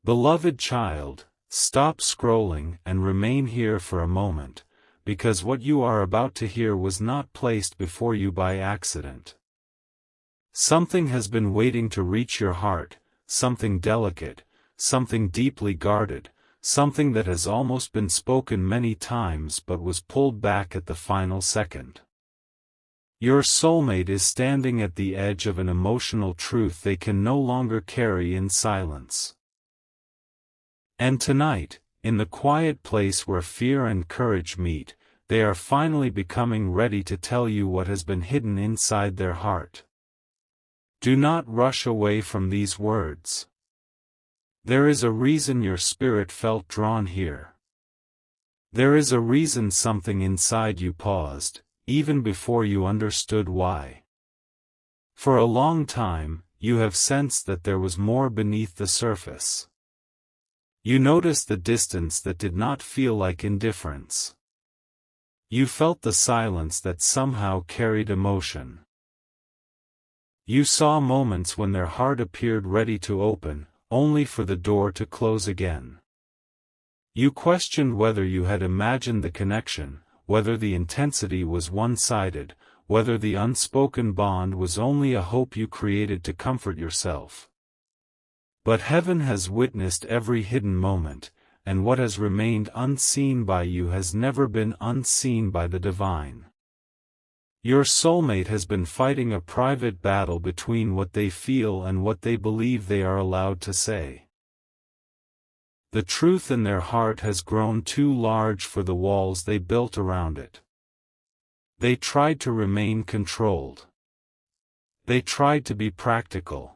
Beloved child, stop scrolling and remain here for a moment, because what you are about to hear was not placed before you by accident. Something has been waiting to reach your heart, something delicate, something deeply guarded, something that has almost been spoken many times but was pulled back at the final second. Your soulmate is standing at the edge of an emotional truth they can no longer carry in silence. And tonight, in the quiet place where fear and courage meet, they are finally becoming ready to tell you what has been hidden inside their heart. Do not rush away from these words. There is a reason your spirit felt drawn here. There is a reason something inside you paused, even before you understood why. For a long time, you have sensed that there was more beneath the surface. You noticed the distance that did not feel like indifference. You felt the silence that somehow carried emotion. You saw moments when their heart appeared ready to open, only for the door to close again. You questioned whether you had imagined the connection, whether the intensity was one-sided, whether the unspoken bond was only a hope you created to comfort yourself. But heaven has witnessed every hidden moment, and what has remained unseen by you has never been unseen by the divine. Your soulmate has been fighting a private battle between what they feel and what they believe they are allowed to say. The truth in their heart has grown too large for the walls they built around it. They tried to remain controlled. They tried to be practical.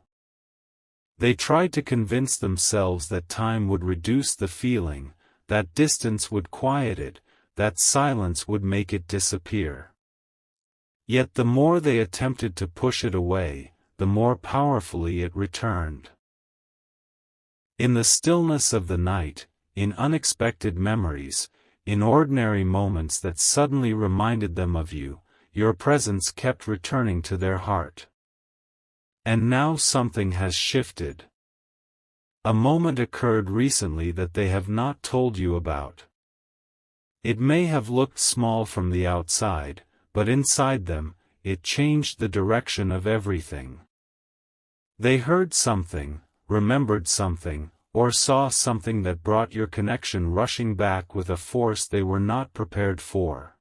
They tried to convince themselves that time would reduce the feeling, that distance would quiet it, that silence would make it disappear. Yet the more they attempted to push it away, the more powerfully it returned. In the stillness of the night, in unexpected memories, in ordinary moments that suddenly reminded them of you, your presence kept returning to their heart. And now something has shifted. A moment occurred recently that they have not told you about. It may have looked small from the outside, but inside them, it changed the direction of everything. They heard something, remembered something, or saw something that brought your connection rushing back with a force they were not prepared for.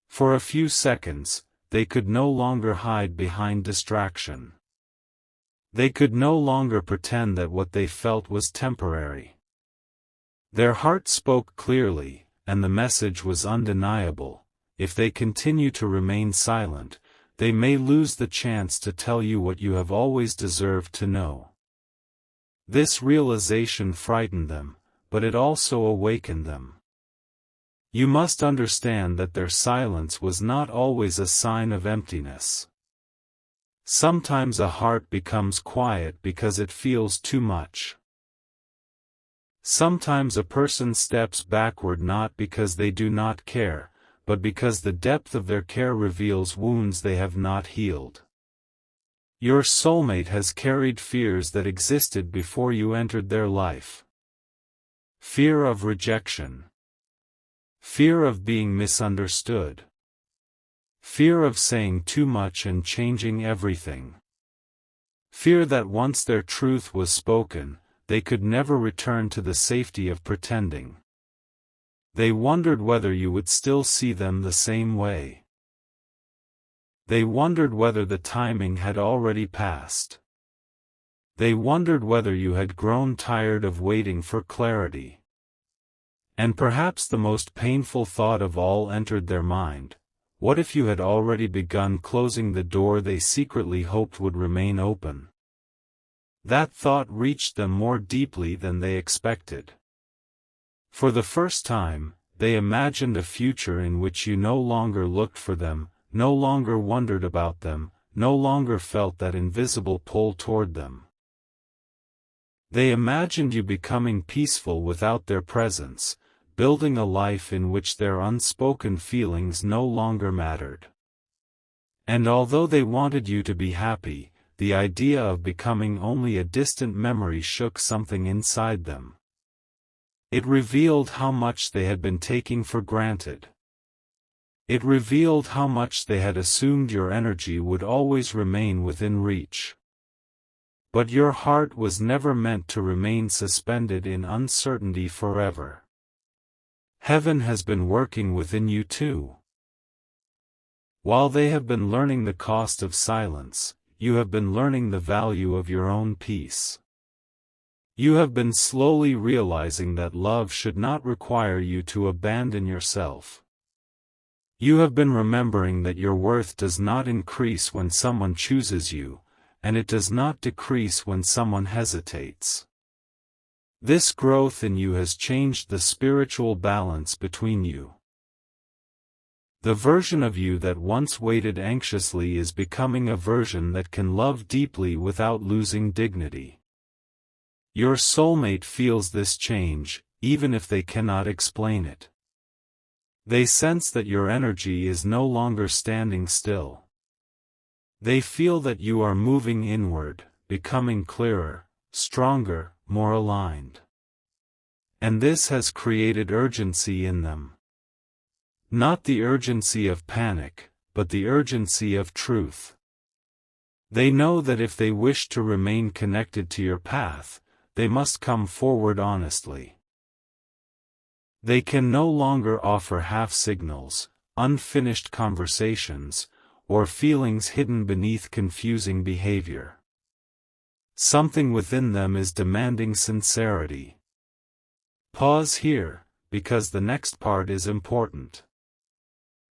For a few seconds, they could no longer hide behind distraction. They could no longer pretend that what they felt was temporary. Their heart spoke clearly, and the message was undeniable. If they continue to remain silent, they may lose the chance to tell you what you have always deserved to know. This realization frightened them, but it also awakened them. You must understand that their silence was not always a sign of emptiness. Sometimes a heart becomes quiet because it feels too much. Sometimes a person steps backward not because they do not care, but because the depth of their care reveals wounds they have not healed. Your soulmate has carried fears that existed before you entered their life. Fear of rejection. Fear of being misunderstood. Fear of saying too much and changing everything. Fear that once their truth was spoken, they could never return to the safety of pretending. They wondered whether you would still see them the same way. They wondered whether the timing had already passed. They wondered whether you had grown tired of waiting for clarity. And perhaps the most painful thought of all entered their mind. What if you had already begun closing the door they secretly hoped would remain open? That thought reached them more deeply than they expected. For the first time, they imagined a future in which you no longer looked for them, no longer wondered about them, no longer felt that invisible pull toward them. They imagined you becoming peaceful without their presence, building a life in which their unspoken feelings no longer mattered. And although they wanted you to be happy, the idea of becoming only a distant memory shook something inside them. It revealed how much they had been taking for granted. It revealed how much they had assumed your energy would always remain within reach. But your heart was never meant to remain suspended in uncertainty forever. Heaven has been working within you too. While they have been learning the cost of silence, you have been learning the value of your own peace. You have been slowly realizing that love should not require you to abandon yourself. You have been remembering that your worth does not increase when someone chooses you, and it does not decrease when someone hesitates. This growth in you has changed the spiritual balance between you. The version of you that once waited anxiously is becoming a version that can love deeply without losing dignity. Your soulmate feels this change, even if they cannot explain it. They sense that your energy is no longer standing still. They feel that you are moving inward, becoming clearer, stronger, more aligned. And this has created urgency in them. Not the urgency of panic, but the urgency of truth. They know that if they wish to remain connected to your path, they must come forward honestly. They can no longer offer half signals, unfinished conversations, or feelings hidden beneath confusing behavior. Something within them is demanding sincerity. Pause here, because the next part is important.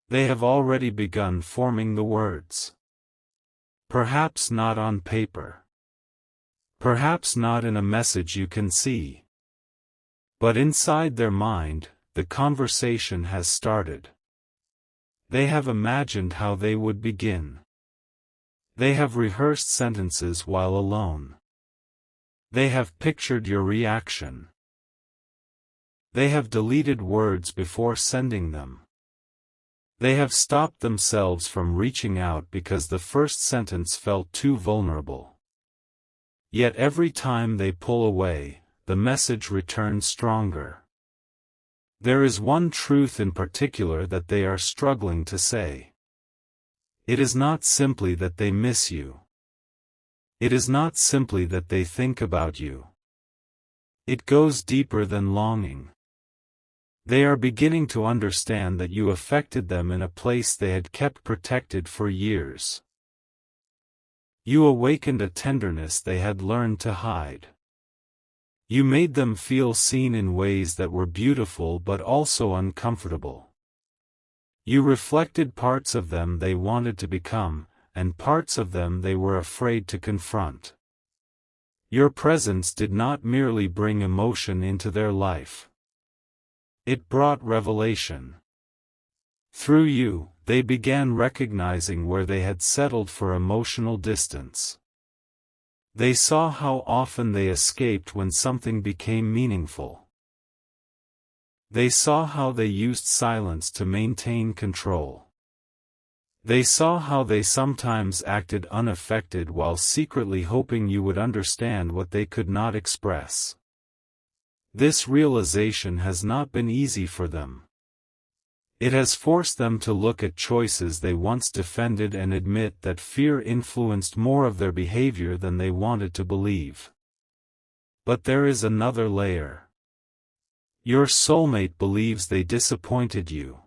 They have already begun forming the words. Perhaps not on paper. Perhaps not in a message you can see. But inside their mind, the conversation has started. They have imagined how they would begin. They have rehearsed sentences while alone. They have pictured your reaction. They have deleted words before sending them. They have stopped themselves from reaching out because the first sentence felt too vulnerable. Yet every time they pull away, the message returns stronger. There is one truth in particular that they are struggling to say. It is not simply that they miss you. It is not simply that they think about you. It goes deeper than longing. They are beginning to understand that you affected them in a place they had kept protected for years. You awakened a tenderness they had learned to hide. You made them feel seen in ways that were beautiful but also uncomfortable. You reflected parts of them they wanted to become, and parts of them they were afraid to confront. Your presence did not merely bring emotion into their life. It brought revelation. Through you, they began recognizing where they had settled for emotional distance. They saw how often they escaped when something became meaningful. They saw how they used silence to maintain control. They saw how they sometimes acted unaffected while secretly hoping you would understand what they could not express. This realization has not been easy for them. It has forced them to look at choices they once defended and admit that fear influenced more of their behavior than they wanted to believe. But there is another layer. Your soulmate believes they disappointed you.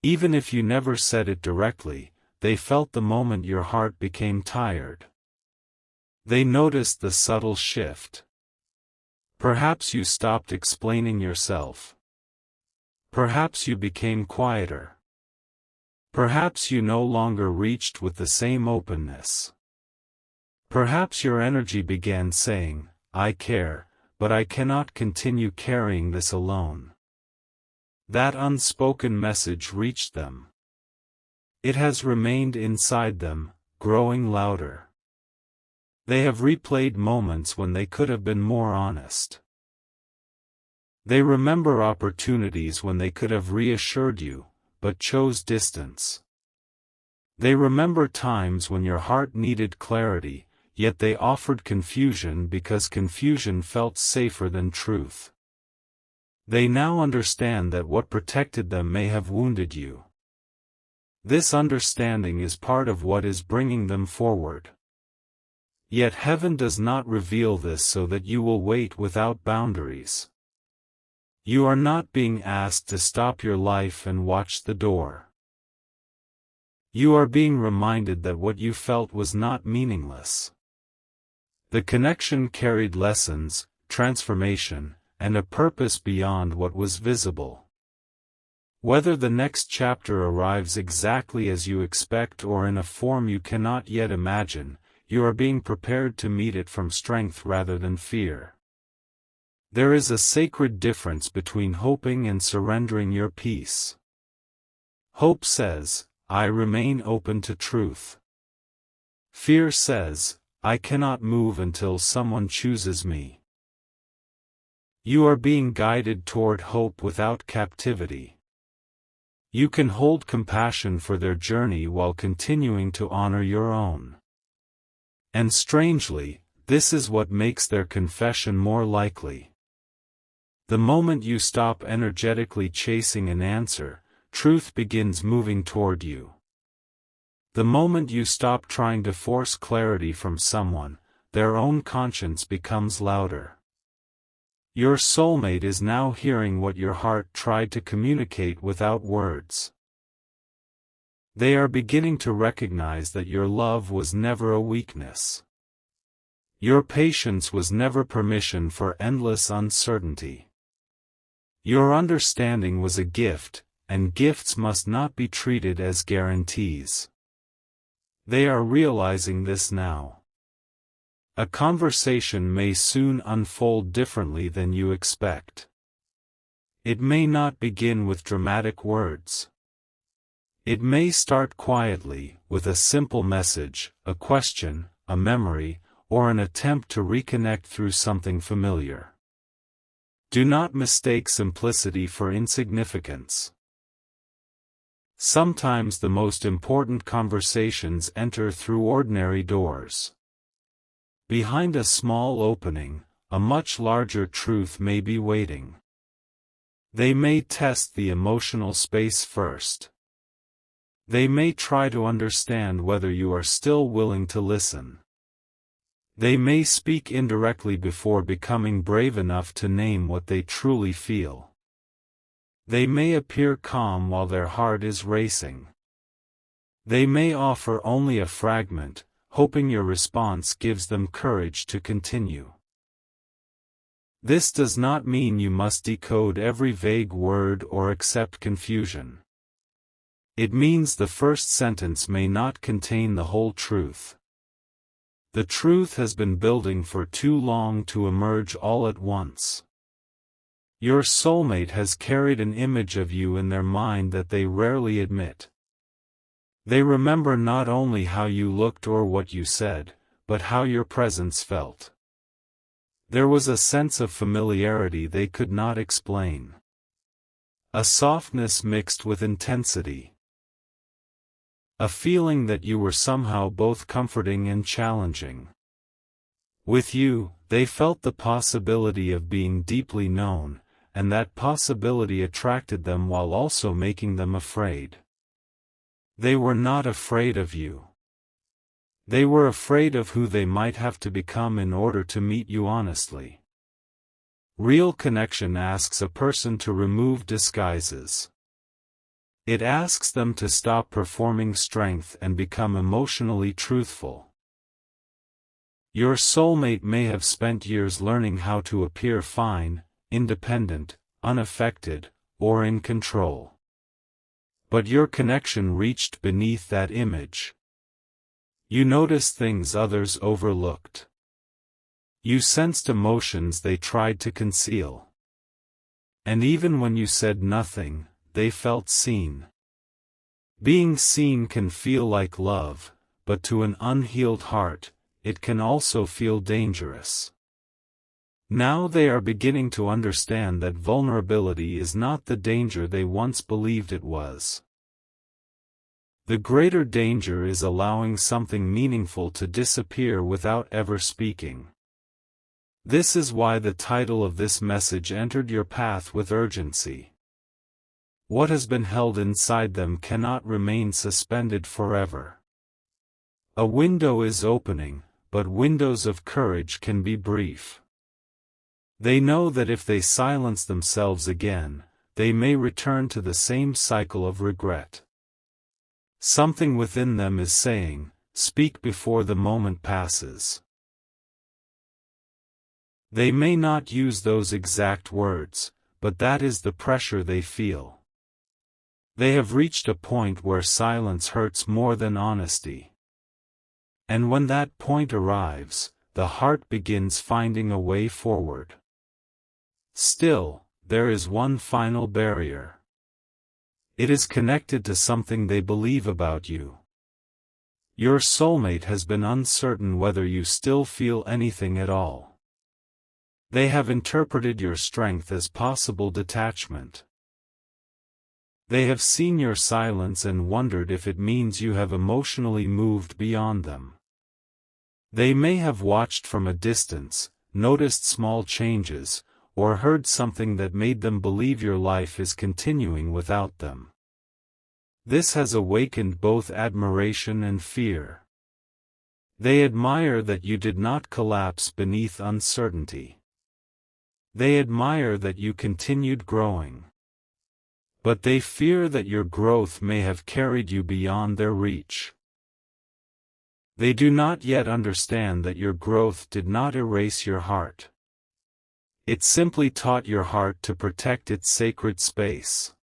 Even if you never said it directly, they felt the moment your heart became tired. They noticed the subtle shift. Perhaps you stopped explaining yourself. Perhaps you became quieter. Perhaps you no longer reached with the same openness. Perhaps your energy began saying, "I care, but I cannot continue carrying this alone." That unspoken message reached them. It has remained inside them, growing louder. They have replayed moments when they could have been more honest. They remember opportunities when they could have reassured you, but chose distance. They remember times when your heart needed clarity, yet they offered confusion because confusion felt safer than truth. They now understand that what protected them may have wounded you. This understanding is part of what is bringing them forward. Yet heaven does not reveal this so that you will wait without boundaries. You are not being asked to stop your life and watch the door. You are being reminded that what you felt was not meaningless. The connection carried lessons, transformation, and a purpose beyond what was visible. Whether the next chapter arrives exactly as you expect or in a form you cannot yet imagine, you are being prepared to meet it from strength rather than fear. There is a sacred difference between hoping and surrendering your peace. Hope says, I remain open to truth. Fear says, I cannot move until someone chooses me. You are being guided toward hope without captivity. You can hold compassion for their journey while continuing to honor your own. And strangely, this is what makes their confession more likely. The moment you stop energetically chasing an answer, truth begins moving toward you. The moment you stop trying to force clarity from someone, their own conscience becomes louder. Your soulmate is now hearing what your heart tried to communicate without words. They are beginning to recognize that your love was never a weakness. Your patience was never permission for endless uncertainty. Your understanding was a gift, and gifts must not be treated as guarantees. They are realizing this now. A conversation may soon unfold differently than you expect. It may not begin with dramatic words. It may start quietly, with a simple message, a question, a memory, or an attempt to reconnect through something familiar. Do not mistake simplicity for insignificance. Sometimes the most important conversations enter through ordinary doors. Behind a small opening, a much larger truth may be waiting. They may test the emotional space first. They may try to understand whether you are still willing to listen. They may speak indirectly before becoming brave enough to name what they truly feel. They may appear calm while their heart is racing. They may offer only a fragment, hoping your response gives them courage to continue. This does not mean you must decode every vague word or accept confusion. It means the first sentence may not contain the whole truth. The truth has been building for too long to emerge all at once. Your soulmate has carried an image of you in their mind that they rarely admit. They remember not only how you looked or what you said, but how your presence felt. There was a sense of familiarity they could not explain. A softness mixed with intensity. A feeling that you were somehow both comforting and challenging. With you, they felt the possibility of being deeply known, and that possibility attracted them while also making them afraid. They were not afraid of you. They were afraid of who they might have to become in order to meet you honestly. Real connection asks a person to remove disguises. It asks them to stop performing strength and become emotionally truthful. Your soulmate may have spent years learning how to appear fine, independent, unaffected, or in control. But your connection reached beneath that image. You noticed things others overlooked. You sensed emotions they tried to conceal. And even when you said nothing, they felt seen. Being seen can feel like love, but to an unhealed heart, it can also feel dangerous. Now they are beginning to understand that vulnerability is not the danger they once believed it was. The greater danger is allowing something meaningful to disappear without ever speaking. This is why the title of this message entered your path with urgency. What has been held inside them cannot remain suspended forever. A window is opening, but windows of courage can be brief. They know that if they silence themselves again, they may return to the same cycle of regret. Something within them is saying, "Speak before the moment passes." They may not use those exact words, but that is the pressure they feel. They have reached a point where silence hurts more than honesty. And when that point arrives, the heart begins finding a way forward. Still, there is one final barrier. It is connected to something they believe about you. Your soulmate has been uncertain whether you still feel anything at all. They have interpreted your strength as possible detachment. They have seen your silence and wondered if it means you have emotionally moved beyond them. They may have watched from a distance, noticed small changes, or heard something that made them believe your life is continuing without them. This has awakened both admiration and fear. They admire that you did not collapse beneath uncertainty. They admire that you continued growing. But they fear that your growth may have carried you beyond their reach. They do not yet understand that your growth did not erase your heart. It simply taught your heart to protect its sacred space.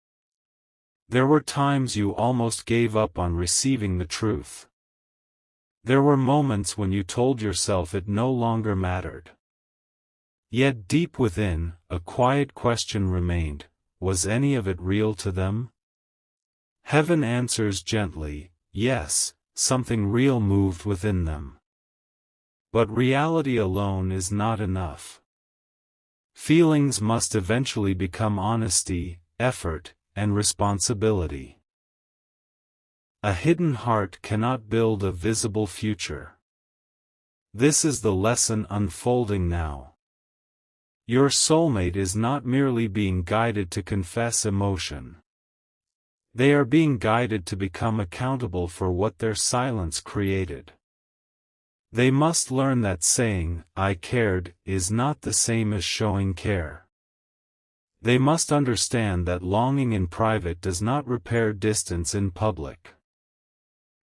There were times you almost gave up on receiving the truth. There were moments when you told yourself it no longer mattered. Yet deep within, a quiet question remained: was any of it real to them? Heaven answers gently, yes, something real moved within them. But reality alone is not enough. Feelings must eventually become honesty, effort, and responsibility. A hidden heart cannot build a visible future. This is the lesson unfolding now. Your soulmate is not merely being guided to confess emotion. They are being guided to become accountable for what their silence created. They must learn that saying, "I cared," is not the same as showing care. They must understand that longing in private does not repair distance in public.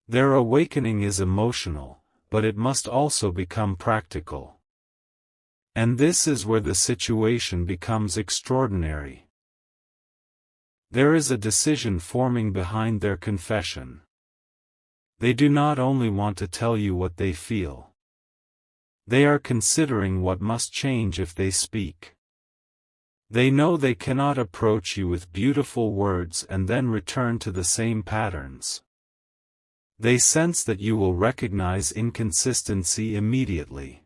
Their awakening is emotional, but it must also become practical. And this is where the situation becomes extraordinary. There is a decision forming behind their confession. They do not only want to tell you what they feel. They are considering what must change if they speak. They know they cannot approach you with beautiful words and then return to the same patterns. They sense that you will recognize inconsistency immediately.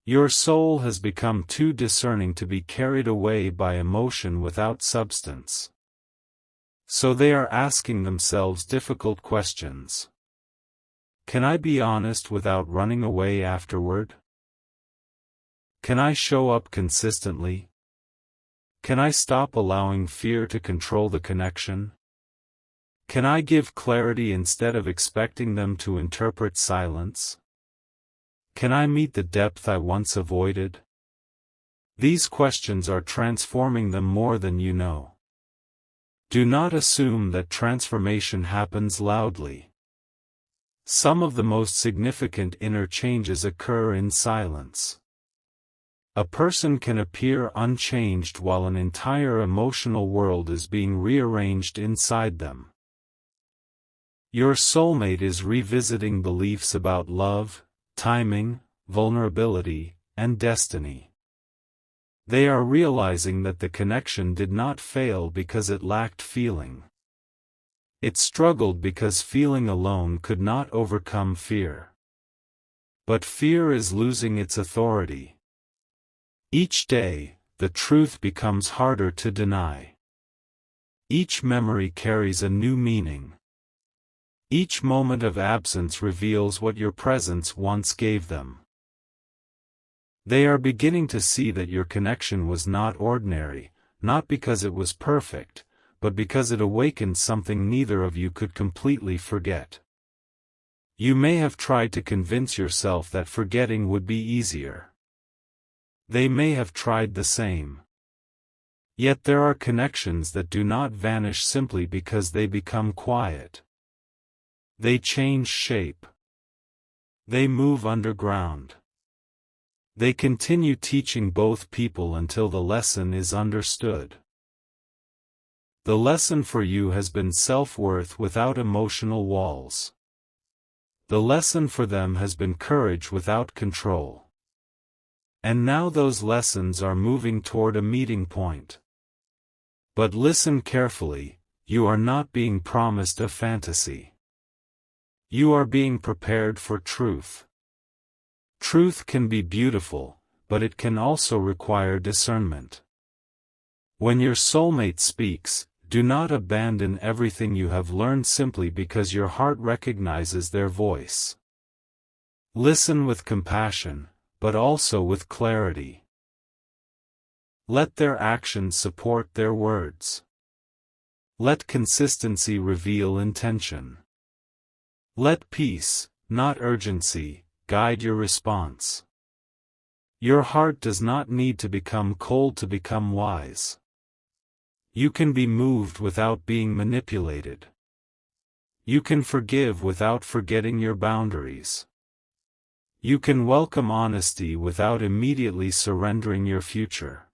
Your soul has become too discerning to be carried away by emotion without substance. So they are asking themselves difficult questions. Can I be honest without running away afterward? Can I show up consistently? Can I stop allowing fear to control the connection? Can I give clarity instead of expecting them to interpret silence? Can I meet the depth I once avoided? These questions are transforming them more than you know. Do not assume that transformation happens loudly. Some of the most significant inner changes occur in silence. A person can appear unchanged while an entire emotional world is being rearranged inside them. Your soulmate is revisiting beliefs about love, timing, vulnerability, and destiny. They are realizing that the connection did not fail because it lacked feeling. It struggled because feeling alone could not overcome fear. But fear is losing its authority. Each day, the truth becomes harder to deny. Each memory carries a new meaning. Each moment of absence reveals what your presence once gave them. They are beginning to see that your connection was not ordinary, not because it was perfect, but because it awakened something neither of you could completely forget. You may have tried to convince yourself that forgetting would be easier. They may have tried the same. Yet there are connections that do not vanish simply because they become quiet. They change shape. They move underground. They continue teaching both people until the lesson is understood. The lesson for you has been self-worth without emotional walls. The lesson for them has been courage without control. And now those lessons are moving toward a meeting point. But listen carefully, you are not being promised a fantasy. You are being prepared for truth. Truth can be beautiful, but it can also require discernment. When your soulmate speaks, do not abandon everything you have learned simply because your heart recognizes their voice. Listen with compassion, but also with clarity. Let their actions support their words. Let consistency reveal intention. Let peace, not urgency, guide your response. Your heart does not need to become cold to become wise. You can be moved without being manipulated. You can forgive without forgetting your boundaries. You can welcome honesty without immediately surrendering your future.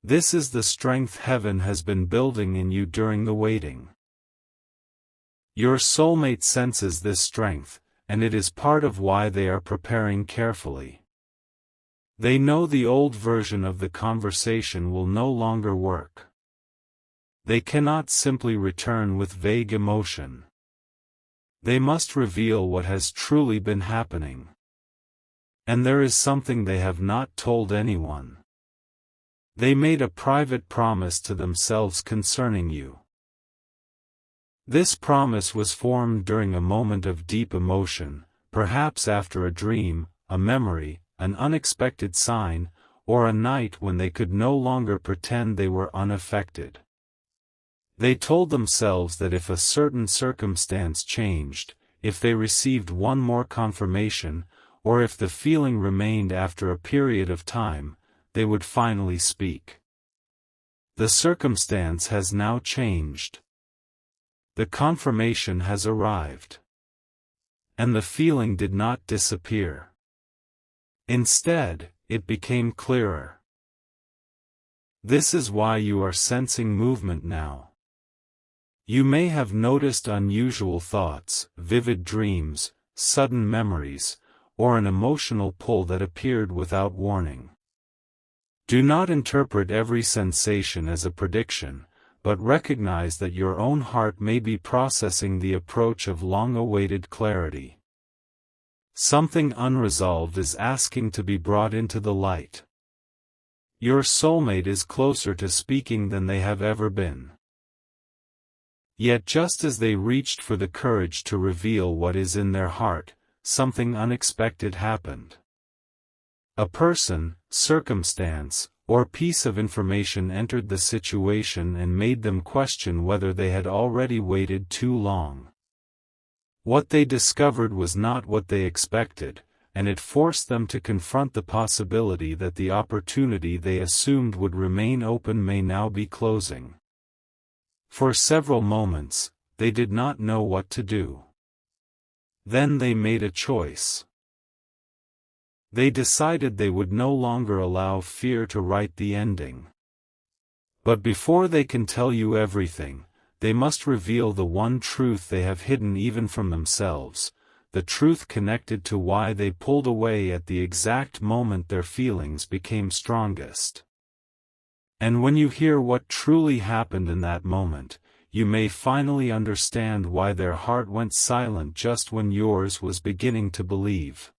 This is the strength heaven has been building in you during the waiting. Your soulmate senses this strength, and it is part of why they are preparing carefully. They know the old version of the conversation will no longer work. They cannot simply return with vague emotion. They must reveal what has truly been happening. And there is something they have not told anyone. They made a private promise to themselves concerning you. This promise was formed during a moment of deep emotion, perhaps after a dream, a memory, an unexpected sign, or a night when they could no longer pretend they were unaffected. They told themselves that if a certain circumstance changed, if they received one more confirmation, or if the feeling remained after a period of time, they would finally speak. The circumstance has now changed. The confirmation has arrived. And the feeling did not disappear. Instead, it became clearer. This is why you are sensing movement now. You may have noticed unusual thoughts, vivid dreams, sudden memories, or an emotional pull that appeared without warning. Do not interpret every sensation as a prediction, but recognize that your own heart may be processing the approach of long-awaited clarity. Something unresolved is asking to be brought into the light. Your soulmate is closer to speaking than they have ever been. Yet just as they reached for the courage to reveal what is in their heart, something unexpected happened. A person, circumstance, or piece of information entered the situation and made them question whether they had already waited too long. What they discovered was not what they expected, and it forced them to confront the possibility that the opportunity they assumed would remain open may now be closing. For several moments, they did not know what to do. Then they made a choice. They decided they would no longer allow fear to write the ending. But before they can tell you everything, they must reveal the one truth they have hidden even from themselves, the truth connected to why they pulled away at the exact moment their feelings became strongest. And when you hear what truly happened in that moment, you may finally understand why their heart went silent just when yours was beginning to believe.